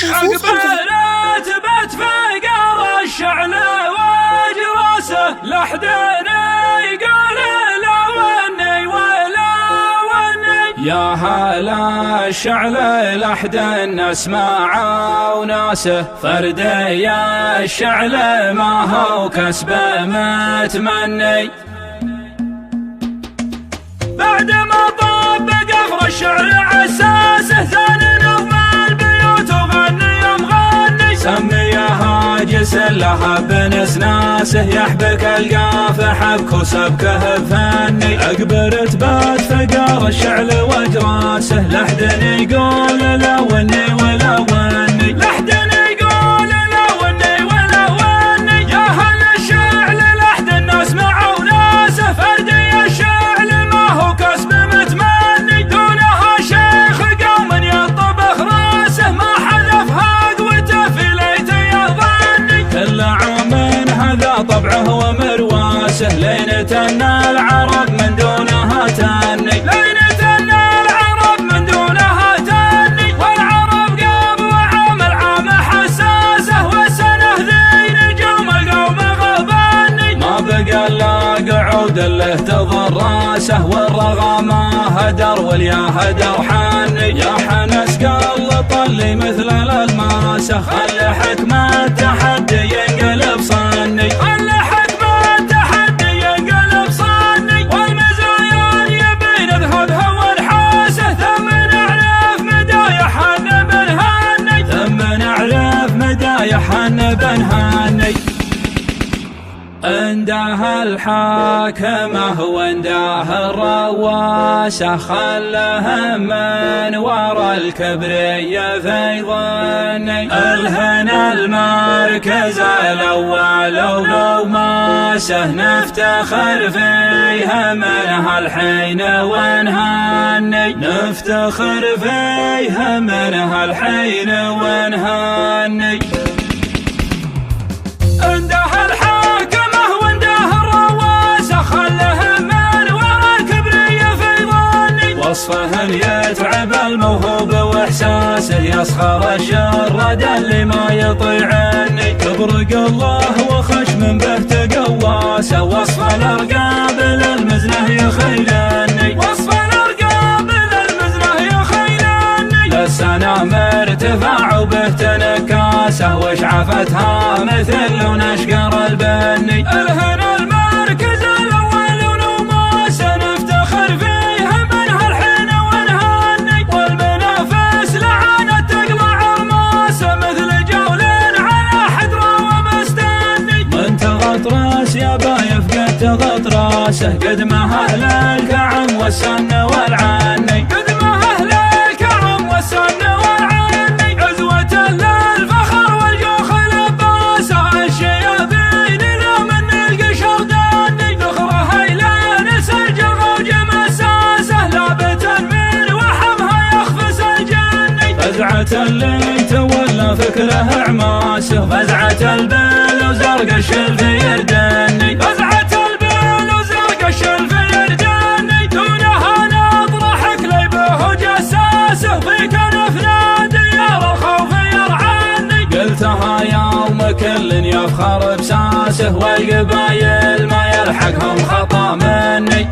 عقبالات بتفقر الشعل وجراسه لحدنا يقول لا وني ولا وني. يا هلا الشعل لحد الناس معه وناسه فردي يا الشعل ما هو كسبه متمني. بعد ما طاب قفر الشعر عساسه ثاني نظم البيوت وغني مغني. سميها جس لها بنسناسه يحبك القافه حبك وسبكه فني. اقبرت بات فقار الشعل وجراسه لحد يقول لا وني ولا وني. لحد يقول لا وني ولا وني. يا هل الشعل لحد الناس معه وناسه فردي الشعل ما هو كسب متمني. دونها شيخ قوم يطبخ راسه ما حذفها قوته في ليته يظني. كل عام هذا طبعه ومرواسه لينة العرب من دونها تني. لينة العرب من دونها تني. والعرب قام وعام العام حساسه والسنة ذي نجوم القوم غبني. ما بقى الا قعود له تضر راسه والرغم هدر واليا هدر حني. يا حنس قال طلي مثل الالماسه خلي حكمه تحدي ينقلب صني. خلي حكمه تحدي ينقلب صني. والمزايا يبي نذهبها ونحاسه ثم نعرف مدايح بنهني. ثم نعرف مدايح بنهني. عنده الحاكمه وعنده الرواسه خله من ورا الكبرية في ظني. الهن المركز الاول ولو ماسه نفتخر فيها من هالحين ونهني. نفتخر فيها من هالحين ونهني. عنده وصفه يتعب الموهوب واحساسه يسخر الشرد اللي ما يطيعني. تبرق الله وخشم به تقواسه وصف الارقاب للمزنه يخيلني. وصف الارقاب للمزنه يخيلني. للسنا مرتفع وبه تنكاسه وش عفتها مثل لون اشقر البني. الهن المركز الاول ونوماسه نفتخر فيها من هالحين ونهني. والمنافس لعنت تقلع رماسه مثل جول على حدره ومستني. من تغط راس يا بايف قد تغط راسه قد ما اهل الكعم والسن والعني. قد ما اهل الكعم والسن والعني. عزوة للفخر والجوخ لباسه الشياطين لو من القشر داني. ذخره هيلان سجغ وجمساسه لابتا من وحمها يخفس الجني. فزعة اللي تولى فكره عماسه فزعة البل وزرق الشلف يردني. فزعة البل وزرق الشلف يردني. دونها نظرة حكلي به جساسه في كنف نادي يرى الخوف يرعاني. قلتها يوم كل يفخر بساسه والقبايل ما يلحقهم خطا مني.